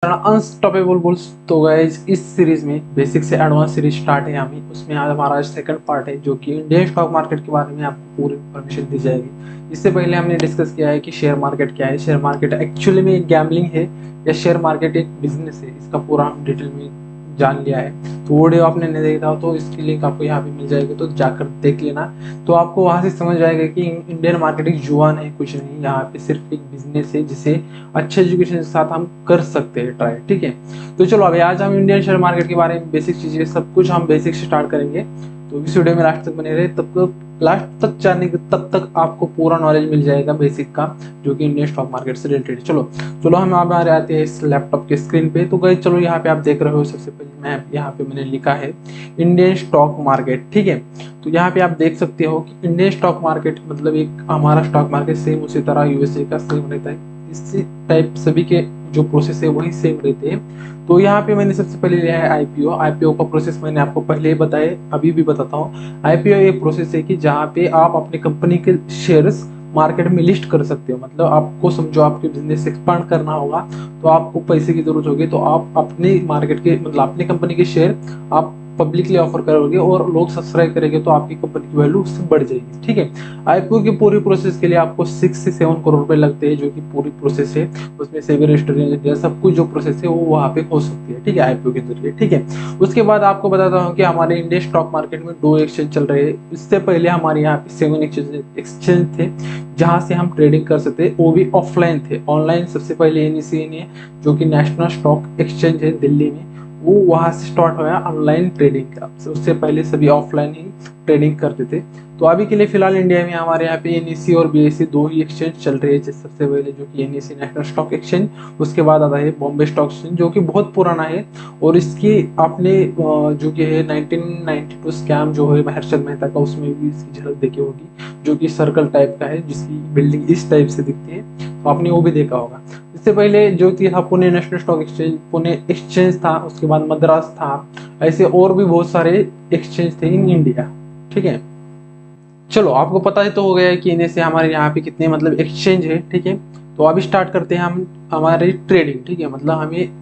Unstoppable bulls. तो guys इस series में बेसिक से एडवांस सीरीज स्टार्ट है हमें, उसमें आज हमारा सेकंड पार्ट है जो कि इंडियन स्टॉक मार्केट के बारे में आपको पूरी इन्फॉर्मेशन दी जाएगी। इससे पहले हमने डिस्कस किया है कि शेयर मार्केट क्या है, शेयर मार्केट एक्चुअली में एक गैम्बलिंग है या शेयर मार्केट एक बिजनेस है, इसका पूरा हम डिटेल में जान लिया है। तो वीडियो आपने नहीं देखा तो इसकी लिंक आपको यहाँ पे मिल जाएगी, तो जाकर देख लेना। तो आपको वहां से समझ आएगा कि इंडियन मार्केट एक जुआ नहीं, कुछ नहीं, यहाँ पे सिर्फ एक बिजनेस है जिसे अच्छे एजुकेशन के साथ हम कर सकते हैं ट्राई। ठीक है, तो चलो अभी आज हम इंडियन शेयर मार्केट के बारे में बेसिक चीजें सब कुछ हम बेसिक से स्टार्ट करेंगे। तो इस वीडियो में लास्ट तक बने रहे, लास्ट तक जाने के तब तक आपको पूरा नॉलेज मिल जाएगा बेसिक का, जो कि इंडियन स्टॉक मार्केट से रिलेटेड। चलो चलो हम हमारे आते हैं इस लैपटॉप के स्क्रीन पे। तो गई चलो यहाँ पे आप देख रहे हो, सबसे पहले मैं यहाँ पे मैंने लिखा है इंडियन स्टॉक मार्केट। ठीक है, तो यहाँ पे आप देख सकते हो कि इंडियन स्टॉक मार्केट मतलब एक हमारा स्टॉक मार्केट सेम उसी तरह यूएसए का सेम रहता है, इसी टाइप सभी के जो प्रोसेस है वही सेम रहते हैं। तो यहाँ पे मैंने सबसे पहले लिया है आईपीओ। आईपीओ का प्रोसेस मैंने आपको पहले ही बताया, अभी भी बताता हूँ। आईपीओ एक प्रोसेस है कि जहाँ पे आप अपनी कंपनी के शेयर्स मार्केट में लिस्ट कर सकते हो। मतलब आपको समझो आपके बिजनेस एक्सपांड करना होगा तो आपको पैसे की जरूरत होगी, तो आप अपने मार्केट के मतलब अपनी कंपनी के शेयर आप पब्लिकली ऑफर करोगे और लोग सब्सक्राइब करेंगे तो आपकी कंपनी की वैल्यू उससे बढ़ जाएगी। ठीक है, आईपीओ की पूरी प्रोसेस के लिए आपको 6 से 7 करोड़ रुपए लगते हैं, जो कि पूरी प्रोसेस है। उसमें सेबी रजिस्ट्रेशन सब कुछ जो प्रोसेस है वो वहाँ पे हो सकती है। ठीक है, आईपीओ के जरिए। ठीक है, उसके बाद आपको बताता हूँ कि हमारे इंडियन स्टॉक मार्केट में 2 एक्सचेंज चल रहे हैं। इससे पहले हमारे यहाँ पे 7 एक्सचेंज थे जहाँ से हम ट्रेडिंग कर सकते, वो भी ऑफलाइन थे। ऑनलाइन सबसे पहले एनईसी ने, जो कि नेशनल स्टॉक एक्सचेंज है दिल्ली में, वो वहां से स्टार्ट हुआ ऑनलाइन ट्रेडिंग का। उससे पहले सभी ऑफलाइन ही ट्रेडिंग करते थे। तो अभी के लिए फिलहाल इंडिया में हमारे यहाँ पे एनईसी और बीएससी 2 ही एक्सचेंज चल रहे हैं। सबसे पहले जो कि एनईसी नेशनल स्टॉक एक्सचेंज, उसके बाद आता है बॉम्बे स्टॉक एक्सचेंज जो कि बहुत पुराना है। और इसकी आपने जो कि है 1992 स्कैम जो है हर्षद मेहता का, उसमें भी इसकी झलक देखी होगी, जो कि सर्कल टाइप का है जिसकी बिल्डिंग इस टाइप से दिखती है, तो आपने वो भी देखा होगा। इससे पहले जो कि था Pune national stock exchange, Pune exchange था, उसके बाद मद्रास था, ऐसे और भी बहुत सारे एक्सचेंज थे इन इंडिया। ठीक है, चलो आपको पता ही तो हो गया है कि इन्हें से हमारे यहाँ पे कितने मतलब एक्सचेंज है। ठीक है, तो अभी स्टार्ट करते हैं हम हमारी ट्रेडिंग। ठीक है, मतलब हमें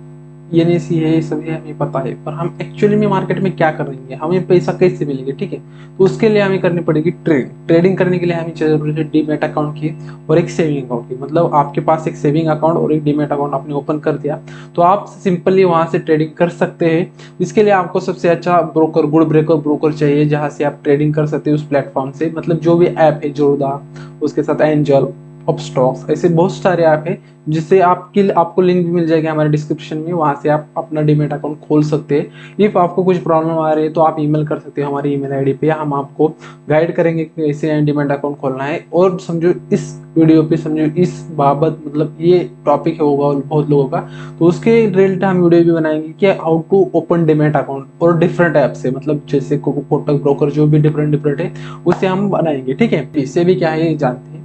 एनएसी है, ये सभी हमें पता है, पर हम एक्चुअली में मार्केट में क्या करेंगे, हमें पैसा कैसे मिलेगा। ठीक है, तो उसके लिए हमें करनी पड़ेगी ट्रेडिंग करने के लिए हमें जरूरत है डीमेट अकाउंट की और एक सेविंग अकाउंट की। मतलब आपके पास एक सेविंग अकाउंट और एक डीमेट अकाउंट आपने ओपन कर दिया तो आप सिंपली वहां से ट्रेडिंग कर सकते हैं। इसके लिए आपको सबसे अच्छा ब्रोकर, गुड ब्रेकर ब्रोकर चाहिए जहां से आप ट्रेडिंग कर सकते हैं उस प्लेटफॉर्म से। मतलब जो भी ऐप है, जोरदा, उसके साथ एंजल, अपस्टॉक्स, ऐसे बहुत सारे ऐप है जिससे आपको लिंक भी मिल जाएगा हमारे डिस्क्रिप्शन में, वहां से आप अपना डीमेट अकाउंट खोल सकते हैं। इफ आपको कुछ प्रॉब्लम आ रही है तो आप ईमेल कर सकते हो हमारी ईमेल आईडी पे, हम आपको गाइड करेंगे कि कैसे डीमेट अकाउंट खोलना है। और समझो इस वीडियो पे, समझो इस बाबत, मतलब ये टॉपिक होगा बहुत लोगों का, तो उसके रिलेटेड हम वीडियो भी बनाएंगे कि how to open demat account और डिफरेंट ऐप से, मतलब जैसे कोटक ब्रोकर जो भी डिफरेंट है उससे हम बनाएंगे। ठीक है, इससे भी क्या है जानते हैं।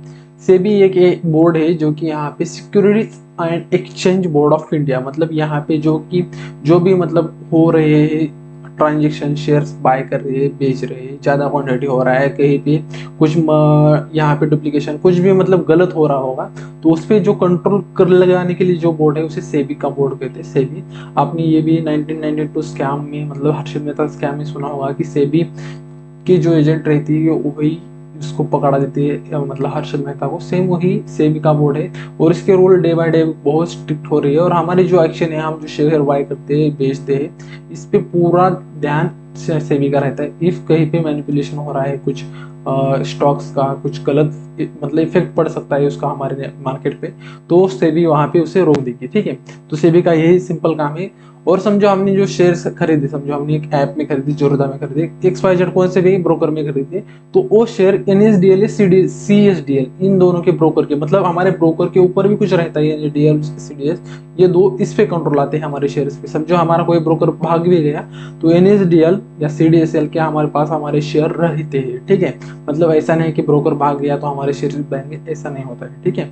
सेबी एक बोर्ड है जो कि यहाँ पे securities and exchange board of India, मतलब यहाँ पे जो भी मतलब हो रहे हैं ट्रांजेक्शन, शेयर्स बाय कर रहे हैं, बेच रहे हैं, ज्यादा क्वांटिटी हो रहा है, कहीं पे कुछ यहाँ पे डुप्लीकेशन कुछ भी मतलब गलत हो रहा होगा, तो उस पर जो कंट्रोल कर लगाने के लिए जो बोर्ड है उसे सेबी का बोर्ड कहते हैं। सेबी, आपने ये भी 1992 स्कैम में, मतलब हर्षद मेहता स्कैम में सुना होगा कि सेबी की जो एजेंट रहती है वही उसको पकड़ा देती है, मतलब हर्षद मेहता को, सेम वही सेबी का बोर्ड है। और इसके रूल डे बाय डे बहुत स्ट्रिक्ट हो रही है। और हमारी जो एक्शन है, हम जो शेयर बाय करते हैं, बेचते हैं, इस पे पूरा ध्यान सेबी का रहता है। इफ कहीं पे मैनिपुलेशन हो रहा है, कुछ स्टॉक्स का कुछ गलत मतलब इफेक्ट पड़ सकता है उसका हमारे मार्केट पे, तो सेबी वहां पे उसे रोक देगी। ठीक है, तो सेबी का यही सिंपल काम है। और समझो हमने जो शेयर्स खरीदे, समझो हमने एक ऐप में खरीदी, जोरदा में खरीदी, XYZ कौन से भी ब्रोकर में खरीदे, तो वो शेयर NSDL या CSDL, इन दोनों के ब्रोकर के, मतलब हमारे ब्रोकर के ऊपर भी कुछ रहता है, NSDL CDS, ये दो इस पे कंट्रोल आते हैं हमारे शेयर्स पे। समझो हमारा कोई ब्रोकर भाग भी गया तो NSDL या CDSL के हमारे पास हमारे शेयर रहते हैं। ठीक है, मतलब ऐसा नहीं कि ब्रोकर भाग गया तो हमारे शेयर बनेंगे, ऐसा नहीं होता है। ठीक है,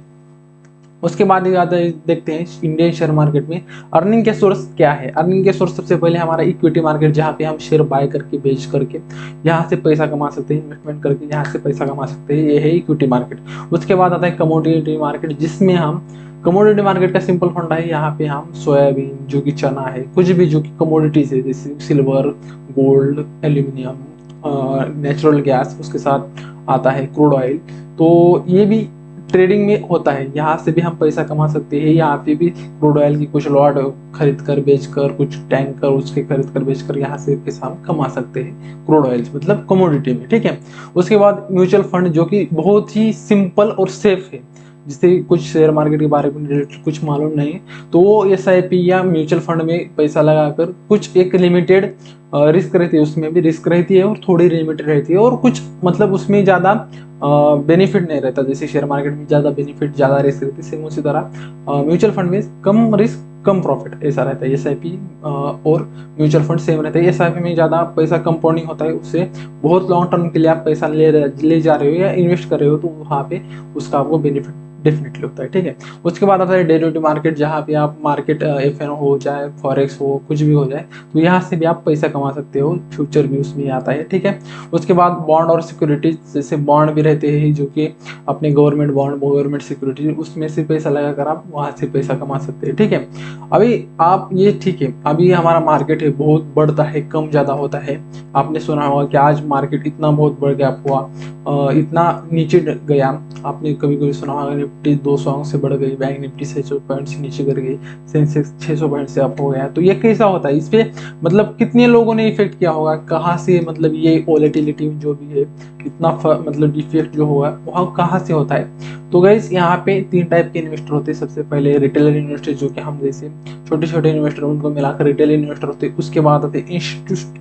उसके बाद देखते हैं इंडियन शेयर मार्केट में अर्निंग के सोर्स क्या है। अर्निंग के सोर्स सबसे पहले हमारा इक्विटी मार्केट, जहाँ पे हम शेयर बाय करके बेच करके यहाँ से पैसा कमा सकते हैं, इन्वेस्टमेंट करके यहाँ से पैसा कमा सकते हैं, ये है इक्विटी मार्केट। उसके बाद आता है कमोडिटी मार्केट, जिसमें हम कमोडिटी मार्केट का सिंपल फंडा है, यहाँ पे हम सोयाबीन जो कि चना है, कुछ भी जो कि कमोडिटीज है जैसे silver, gold, aluminium, natural gas, उसके साथ आता है क्रूड ऑयल, तो ये भी ट्रेडिंग में होता है। यहाँ से भी हम पैसा कमा सकते हैं। यहाँ पे भी क्रूड ऑयल की कुछ लॉट खरीद कर बेच कर, कुछ टैंकर उसके खरीद कर बेच कर यहाँ से पैसा हम कमा सकते हैं क्रूड ऑयल मतलब कमोडिटी में, ठीक है। उसके बाद म्यूचुअल फंड जो कि बहुत ही सिंपल और सेफ है, जिसे कुछ शेयर मार्केट के बारे में रिलेटेड कुछ मालूम नहीं, तो वो SIP या म्यूचुअल फंड में पैसा लगाकर कुछ एक लिमिटेड रिस्क रहती है, उसमें भी रिस्क रहती है और थोड़ी लिमिटेड रहती है, और कुछ मतलब उसमें ज़्यादा बेनिफिट नहीं रहता। जैसे शेयर मार्केट में ज़्यादा बेनिफिट ज़्यादा रिस्क रहती है, सेम उसी तरह म्यूचुअल फंड में कम रिस्क कम प्रॉफिट ऐसा रहता है। SIP और म्यूचुअल फंड सेम रहता है। SIP में ज़्यादा पैसा कंपाउंडिंग होता है, उससे बहुत लॉन्ग टर्म के लिए आप पैसा ले जा रहे हो या इन्वेस्ट कर रहे हो, तो वहाँ पे उसका आपको बेनिफिट डेफिनेटली होता है, ठीक है। उसके बाद आता है डेरिवेटिव मार्केट, जहाँ पे आप मार्केट FN हो चाहे फॉरेक्स हो, कुछ भी हो जाए, तो यहाँ से भी आप पैसा कमा सकते हो, फ्यूचर भी उसमें आता है, ठीक है। उसके बाद बॉन्ड और सिक्योरिटीज, जैसे बॉन्ड भी रहते हैं जो कि अपने गवर्नमेंट बॉन्ड, गवर्नमेंट सिक्योरिटीज, उसमें से पैसा लगाकर आप वहाँ से पैसा कमा सकते हैं, ठीक है। अभी आप ये ठीक है, अभी हमारा मार्केट है बहुत बढ़ता है, कम ज़्यादा होता है। आपने सुना होगा कि आज मार्केट इतना बहुत बढ़ गया हुआ, इतना नीचे गया। आपने कभी कभी सुना होगा निफ्टी 200 अंक से बढ़ गई, बैंक निफ्टी 600 पॉइंट से नीचे गिर गई, सेंसेक्स 600 पॉइंट से अप हो गया। तो ये कैसा होता है, इस पे मतलब कितने लोगों ने इफेक्ट किया होगा, कहाँ से मतलब ये वोलेटिलिटी जो भी है इतना मतलब इफेक्ट जो होगा वहाँ कहाँ से होता है। तो गाइस यहाँ पे 3 टाइप के इन्वेस्टर होते हैं। सबसे पहले रिटेलर इन्वेस्टर, जो कि हम जैसे छोटे छोटे इन्वेस्टर उनको मिलाकर रिटेल इन्वेस्टर होते हैं। उसके बाद आते हैं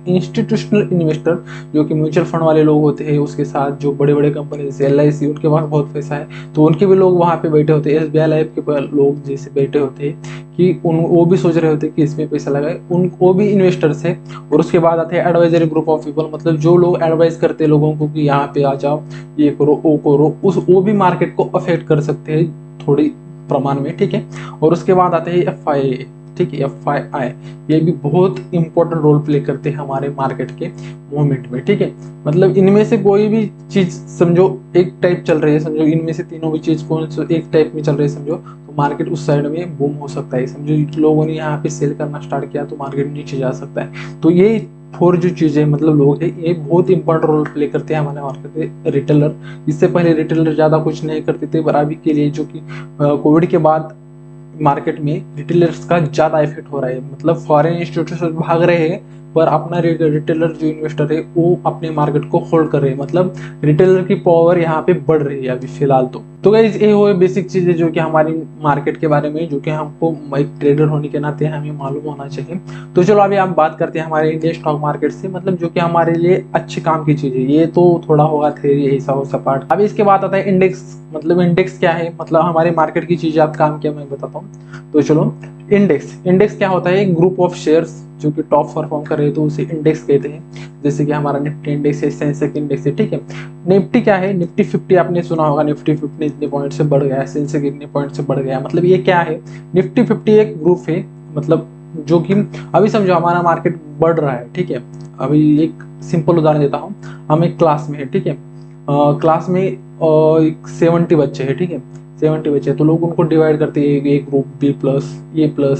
इंस्टीट्यूशनल इन्वेस्टर, जो कि म्यूचुअल फंड वाले लोग होते हैं। उसके साथ जो बड़े बड़े कंपनी जैसे LIC, उनके पास बहुत पैसा है, तो उनके भी लोग वहाँ पे बैठे होते हैं। SBI लाइफ के लोग जैसे बैठे होते हैं कि वो भी सोच रहे होते हैं कि इसमें पैसा लगाए, वो भी इन्वेस्टर्स है। और उसके बाद आते हैं एडवाइजरी ग्रुप ऑफ पीपल, मतलब जो लोग एडवाइस करते हैं लोगों को कि यहाँ पे आ जाओ, ये करो वो करो, वो भी मार्केट को अफेक्ट कर सकते हैं थोड़ी प्रमाण में, ठीक है। और उसके बाद आते हैं FII, ठीक है, FII, ये भी बहुत इंपॉर्टेंट रोल प्ले करते हैं हमारे मार्केट के मूवमेंट में, ठीक है। मतलब इनमें से कोई भी चीज समझो एक टाइप चल रही है, समझो इनमें से तीनों भी चीज कौन सा एक टाइप में चल रही है समझो, तो मार्केट उस साइड में बूम हो सकता है। समझो लोगों ने यहाँ पे सेल करना स्टार्ट किया तो मार्केट नीचे जा सकता है। तो ये 4 जो चीजें मतलब लोग हैं, ये बहुत इंपॉर्टेंट रोल प्ले करते हैं हमारे मार्केट में। रिटेलर, इससे पहले रिटेलर ज्यादा कुछ नहीं करते थे, पर अभी के लिए जो कि कोविड के बाद मार्केट में रिटेलर्स का ज्यादा इफेक्ट हो रहा है। मतलब फॉरेन इंस्टीट्यूशन भाग रहे हैं, पर अपना रिटेलर जो इन्वेस्टर है वो अपने मार्केट को होल्ड कर रहे हैं। मतलब रिटेलर की पावर यहाँ पे बढ़ रही है अभी फिलहाल। तो गाइस ये हुए बेसिक चीजें जो कि हमारी मार्केट के बारे में, जो कि हमको एक ट्रेडर होने के नाते हमें मालूम होना चाहिए। तो चलो अभी हम बात करते हैं हमारे इंडियन स्टॉक मार्केट से, मतलब जो कि हमारे लिए अच्छे काम की चीज है। ये तो थोड़ा होगा थ्योरी, ऐसा हो सपाट। अभी इसके बाद आता है इंडेक्स। मतलब इंडेक्स क्या है, मतलब हमारे मार्केट की चीजें आप काम किया मैं बताता हूँ। तो चलो इंडेक्स क्या होता है, एक ग्रुप ऑफ शेयर्स जो कि टॉप परफॉर्म कर रहे हैं, तो उसे इंडेक्स कहते हैं। जैसे कि हमारा निफ्टी इंडेक्स है, सेंसेक्स इंडेक्स है, ठीक है। निफ्टी क्या है, निफ्टी 50 आपने सुना होगा, निफ्टी 50 इतने पॉइंट से बढ़ गया, सेंसेक्स इतने पॉइंट से बढ़ गया। मतलब ये क्या है, निफ्टी 50 एक ग्रुप है, मतलब जो कि अभी समझो हमारा मार्केट बढ़ रहा है, ठीक है। अभी एक सिंपल उदाहरण देता हूँ, हम एक क्लास में है, ठीक है। क्लास में एक 70 बच्चे हैं, ठीक है, 70 बच्चे, तो लोग उनको डिवाइड करते हैं, ए ग्रुप, B+, A+,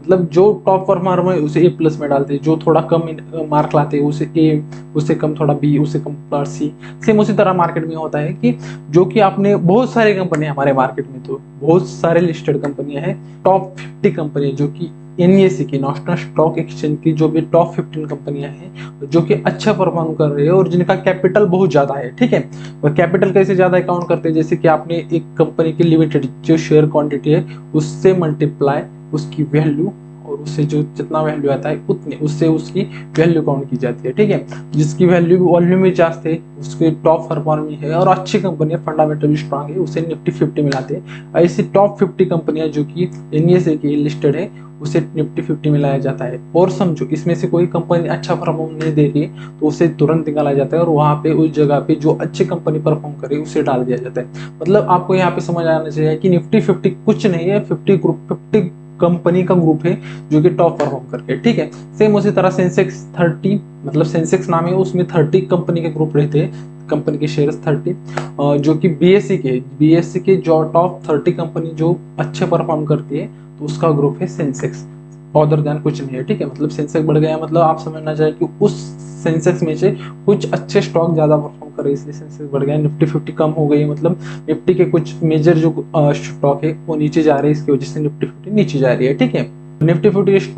मतलब जो टॉप परफॉर्मर है उसे A+ में डालते हैं, जो थोड़ा कम मार्क लाते हैं उसे A, उससे कम थोड़ा B, उससे कम C। सेम उसी तरह मार्केट में होता है कि जो कि आपने बहुत सारे कंपनी हमारे मार्केट में, तो बहुत सारे लिस्टेड कंपनियां हैं, टॉप 50 कंपनी जो कि NSE की, नेशनल स्टॉक एक्सचेंज की जो भी टॉप 15 कंपनियां हैं जो कि अच्छा परफॉर्म कर रही है और जिनका कैपिटल बहुत ज्यादा है, ठीक है। और कैपिटल कैसे ज्यादा अकाउंट करते हैं, जैसे कि आपने एक कंपनी की लिमिटेड जो शेयर क्वांटिटी है उससे मल्टीप्लाई उसकी वैल्यू, और उससे जो जितना वैल्यू आता है उतने उससे उसकी वैल्यू काउंट की जाती है, ठीक है। जिसकी वैल्यू वॉल्यूम में जाते है उसके टॉप परफॉर्मिंग है और अच्छी कंपनी है, फंडामेंटली स्ट्रांग है, उसे निफ्टी 50 में लाते हैं। ऐसी टॉप 50 कंपनियां जो कि NSE की लिस्टेड है उसे निफ्टी 50 में लाया जाता है। और समझो इसमें से कोई कंपनी अच्छा परफॉर्म नहीं दे रही है तो उसे तुरंत निकाला जाता है और वहां पे उस जगह पे जो अच्छी कंपनी परफॉर्म करे उसे डाल दिया जाता है। मतलब आपको यहाँ पे समझ आना चाहिए कि निफ्टी 50 कुछ नहीं है, 50 ग्रुप 50 कंपनी का ग्रुप है जो कि टॉप परफॉर्म करके, ठीक है। सेम उसी तरह सेंसेक्स 30, मतलब सेंसेक्स नाम है, उसमें 30 कंपनी के ग्रुप रहते हैं, कंपनी के शेयर्स 30, जो कि बीएससी के जो टॉप 30 कंपनी जो अच्छे परफॉर्म करती है, तो उसका ग्रुप है सेंसेक्स, अदर देन कुछ नहीं है, ठीक है। मतलब सेंसेक्स बढ़ गया, मतलब आप समझना चाहिए कि उस सेंसेक्स में से कुछ अच्छे स्टॉक ज्यादा परफॉर्म कर रहे हैं, इसलिए सेंसेक्स बढ़ गया। निफ्टी 50 कम हो गई, मतलब निफ्टी के कुछ मेजर जो स्टॉक है वो नीचे जा रहे हैं, इसकी वजह से निफ्टी 50 नीचे जा रही है, ठीक है। निफ्टी 50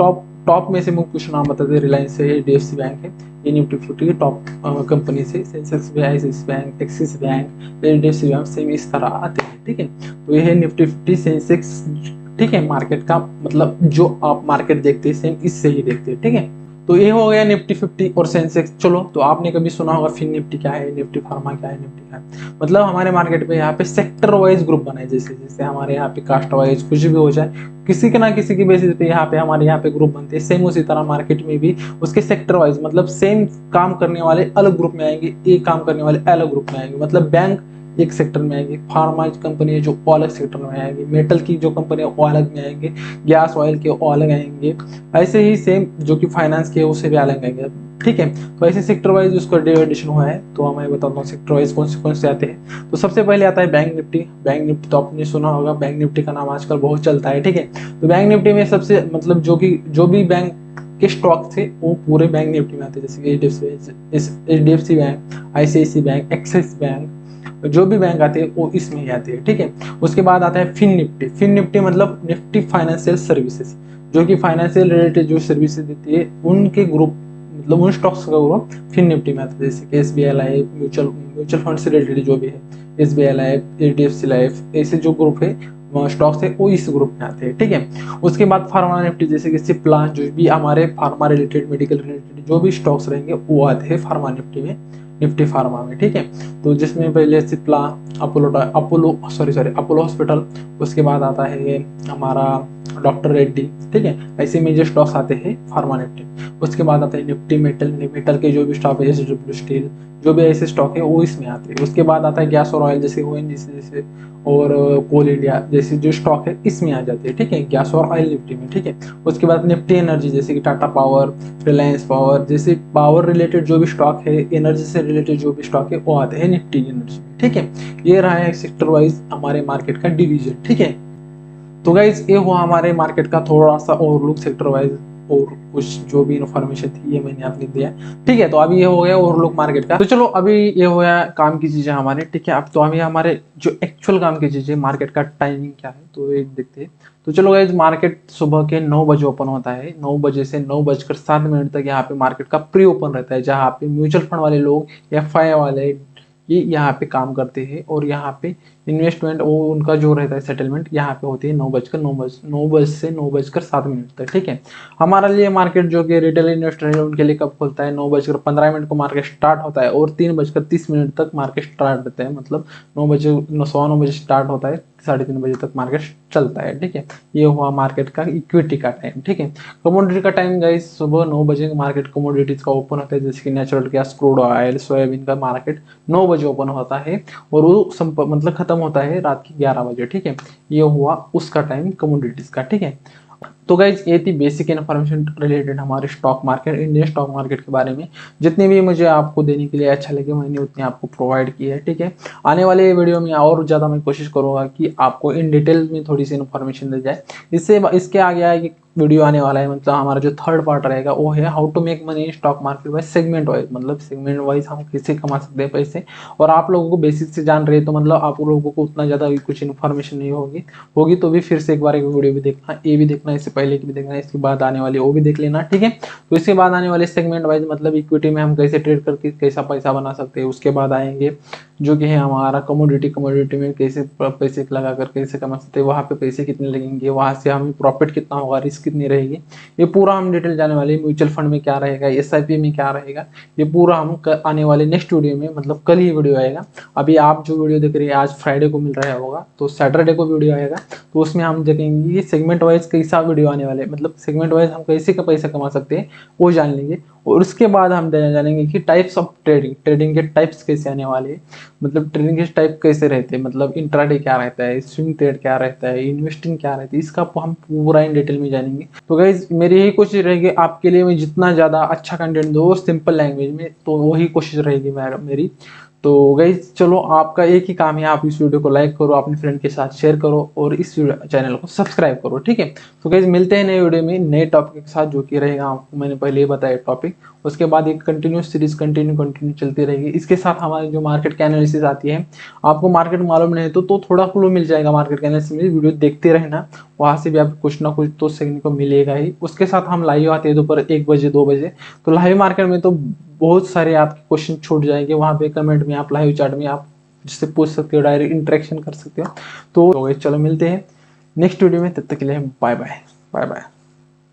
टॉप में से मुझे कुछ नाम बता दे, रिलायंस है, एचडीएफसी बैंक है, ये निफ्टी 50 के टॉप कंपनी से। सेंसेक्स भी ICICI bank, Axis bank, HDFC bank same इस तरह आते हैं, ठीक है। तो ये है निफ्टी 50 सेंसेक्स, ठीक है। मार्केट का मतलब जो आप मार्केट देखते हैं सेम इससे ही देखते हैं, ठीक है। तो ये हो गया निफ्टी 50 और सेंसेक्स। चलो, तो आपने कभी सुना होगा फिन निफ्टी क्या है, निफ्टी फार्मा क्या है, निफ्टी क्या है। मतलब हमारे मार्केट पे यहाँ पे सेक्टर वाइज ग्रुप बनाए, जैसे जैसे हमारे यहाँ पे कास्ट वाइज कुछ भी हो जाए, किसी के ना किसी की बेसिस पे यहाँ पे हमारे यहाँ पे ग्रुप बनते हैं। सेम उसी तरह मार्केट में भी उसके सेक्टर वाइज, मतलब सेम काम करने वाले अलग ग्रुप में आएंगे, एक काम करने वाले अलग ग्रुप में आएंगे। मतलब बैंक एक सेक्टर में आएंगे, फार्मा कंपनी है जो अलग सेक्टर में आएंगे, मेटल की जो कंपनी है वो अलग में आएंगे, गैस ऑयल के वो अलग आएंगे, ऐसे ही सेम जो कि फाइनेंस के उससे भी अलग आएंगे, ठीक है। तो ऐसे सेक्टर वाइज उसका डिवाइडेशन हुआ है। तो मैं बताता हूँ सेक्टर वाइज कौन से आते हैं। तो सबसे पहले आता है बैंक निफ्टी। बैंक निफ्टी तो आपने सुना होगा, बैंक निफ्टी का नाम आजकल बहुत चलता है, ठीक है। तो बैंक निफ्टी में सबसे मतलब जो भी बैंक के स्टॉक थे वो पूरे बैंक निफ्टी में आते हैं, जैसे कि HDFC bank, ICICI bank, Axis bank, जो भी बैंक आते हैं वो इसमें ही आते हैं, ठीक है। उसके बाद आता है फिन निफ्टी। फिन निफ्टी मतलब निफ्टी फाइनेंशियल सर्विसेज, जो कि फाइनेंशियल रिलेटेड जो सर्विसेज देती है उनके ग्रुप, मतलब उन स्टॉक्स का ग्रुप फिन निफ्टी में आता है। जैसे कि एसबीआई लाइफ, म्यूचुअल फंड से रिलेटेड जो भी है, एसबीआई लाइफ, एचडीएफसी लाइफ, ऐसे जो ग्रुप है स्टॉक्स है वो इस ग्रुप में आते हैं, ठीक है। उसके बाद फार्मा निफ्टी, जैसे कि सिप्ला, जो भी हमारे फार्मा रिलेटेड, मेडिकल रिलेटेड जो भी स्टॉक्स रहेंगे वो आते हैं फार्मा निफ्टी में, निफ्टी फार्मा में, ठीक है। तो जिसमें पहले सिप्ला, अपोलो हॉस्पिटल, उसके बाद आता है हमारा डॉक्टर रेड्डी, ठीक है। ऐसे मेजर स्टॉक्स आते हैं फार्मा निफ्टी। उसके बाद आता है निफ्टी मेटल के जो भी स्टॉक है, एसडब्ल्यू स्टील, जो भी ऐसे स्टॉक है वो इसमें आते हैं। उसके बाद आता है गैस और ऑयल, जैसे ओएनजीसी जैसे और कोल इंडिया जैसे जो स्टॉक है इसमें आ जाते हैं, ठीक है, गैस और ऑयल निफ्टी में, ठीक है। उसके बाद निफ्टी एनर्जी, जैसे कि टाटा पावर, रिलायंस पावर, जैसे पावर रिलेटेड जो भी स्टॉक है, एनर्जी से रिलेटेड जो भी स्टॉक है वो आते हैं निफ्टी एनर्जी, ठीक है। ये रहा है सेक्टर वाइज हमारे मार्केट का डिवीजन, ठीक है। तो गाइज ये हुआ हमारे मार्केट का थोड़ा सा ओवरलुक सेक्टर वाइज, और कुछ जो भी इन्फॉर्मेशन थी ये मैंने आपने दिया, ठीक है। तो अभी ये हो गया ओवरलुक मार्केट का। तो चलो अभी ये हो गया काम की चीजें हमारे, ठीक है। अब तो अभी हमारे जो एक्चुअल काम की चीजें, मार्केट का टाइमिंग क्या है तो ये देखते हैं। तो चलो गाइज, मार्केट सुबह के 9 बजे ओपन होता है, 9 बजे से 9:07 तक यहाँ पे मार्केट का प्री ओपन रहता है, जहाँ पे म्यूचुअल फंड वाले लोग, एफआई वाले ये यहाँ पे काम करते हैं, और यहाँ पे इन्वेस्टमेंट वो उनका जो रहता है सेटलमेंट यहाँ पे होती है 9 से 9:07 तक, ठीक है। हमारे लिए मार्केट जो कि रिटेल इन्वेस्टर है उनके लिए कब खुलता है, 9:15 को मार्केट स्टार्ट होता है, और 3:30 तक मार्केट स्टार्ट रहता है। मतलब 9 बजे स्टार्ट होता है, 3:30 बजे तक मार्केट चलता है, ठीक है। ये हुआ मार्केट का इक्विटी का टाइम, ठीक है। कमोडिटी का टाइम गाइस, सुबह 9 बजे मार्केट कमोडिटीज का ओपन होता है, जैसे कि natural gas, crude oil, soybean का मार्केट 9 बजे ओपन होता है, और वो मतलब खत्म होता है रात के 11 बजे, ठीक है। ये हुआ उसका टाइम कमोडिटीज का, ठीक है। तो गाइज ये थी बेसिक इन्फॉर्मेशन रिलेटेड हमारे stock market, Indian stock market के बारे में। जितनी भी मुझे आपको देने के लिए अच्छा लगे मैंने उतनी आपको प्रोवाइड की है, ठीक है। आने वाले वीडियो में और ज़्यादा मैं कोशिश करूँगा कि आपको इन डिटेल में थोड़ी सी इन्फॉर्मेशन दी जाए। इसके आगे आगे वीडियो आने वाला है, मतलब हमारा जो थर्ड पार्ट रहेगा वो है how to make money in stock market wise, segment wise, मतलब सेगमेंट वाइज हम कैसे कमा सकते हैं पैसे। और आप लोगों को बेसिक से जान रहे हैं तो मतलब आप लोगों को उतना ज़्यादा कुछ इन्फॉर्मेशन नहीं होगी तो भी फिर से एक बार एक वीडियो भी देखना, ये भी देखना, इससे पहले की भी देखना, इसके बाद आने वाली वो भी देख लेना, ठीक है। तो इसके बाद आने वाले सेगमेंट वाइज, मतलब इक्विटी में हम कैसे ट्रेड करके कैसा पैसा बना सकते हैं, उसके बाद आएंगे जो कि है हमारा कमोडिटी में कैसे पैसे लगा कर कैसे कमा सकते हैं, वहाँ पे पैसे कितने लगेंगे, वहाँ से हमें प्रॉफिट कितना होगा, रिस्क कितनी रहेगी, ये पूरा हम डिटेल जाने वाले। म्यूचुअल फंड में क्या रहेगा, एसआईपी में क्या रहेगा, ये पूरा हम आने वाले नेक्स्ट वीडियो में, मतलब कल ही वीडियो आएगा। अभी आप जो वीडियो देख रहे हैं आज फ्राइडे को मिल रहा होगा, तो सैटरडे को वीडियो आएगा, तो उसमें हम देखेंगे कि सेगमेंट वाइज कैसा वीडियो आने वाले, मतलब सेगमेंट वाइज हम कैसे का पैसा कमा सकते हैं वो जान लेंगे। और उसके बाद हम जानेंगे कि टाइप्स ऑफ ट्रेडिंग, ट्रेडिंग के टाइप्स कैसे आने वाले हैं, मतलब ट्रेडिंग के टाइप कैसे रहते हैं, मतलब इंट्राडे क्या रहता है, स्विंग ट्रेड क्या रहता है, इन्वेस्टिंग क्या रहती है, इसका हम पूरा इन डिटेल में जानेंगे। तो गाइज मेरी यही कोशिश रहेगी आपके लिए मैं जितना ज़्यादा अच्छा कंटेंट दूँ सिंपल लैंग्वेज में, तो वही कोशिश रहेगी मेरी। तो गाइज चलो, आपका एक ही काम है, आप इस वीडियो को लाइक करो, अपने फ्रेंड के साथ शेयर करो और इस चैनल को सब्सक्राइब करो, ठीक है। तो गाइज मिलते हैं नए वीडियो में नए टॉपिक के साथ, जो कि रहेगा आपको मैंने पहले ही बताया टॉपिक। उसके बाद एक कंटिन्यूस सीरीज कंटिन्यू चलती रहेगी। इसके साथ हमारी जो मार्केट की एनालिसिस आती है, आपको मार्केट मालूम नहीं तो थोड़ा क्लू मिल जाएगा मार्केट के एनालिसिस में, वीडियो देखते रहना, वहाँ से भी आपको कुछ ना कुछ तो सीखने को मिलेगा ही। उसके साथ हम लाइव आते हैं दोपहर 1 बजे 2 बजे, तो लाइव मार्केट में तो बहुत सारे आपके क्वेश्चन छूट जाएंगे, वहाँ पे कमेंट में आप लाइव चैट में आप जिससे पूछ सकते हो, डायरेक्ट इंटरेक्शन कर सकते हो। तो चलो मिलते हैं नेक्स्ट वीडियो में, तब तक के लिए बाय बाय। Bye bye.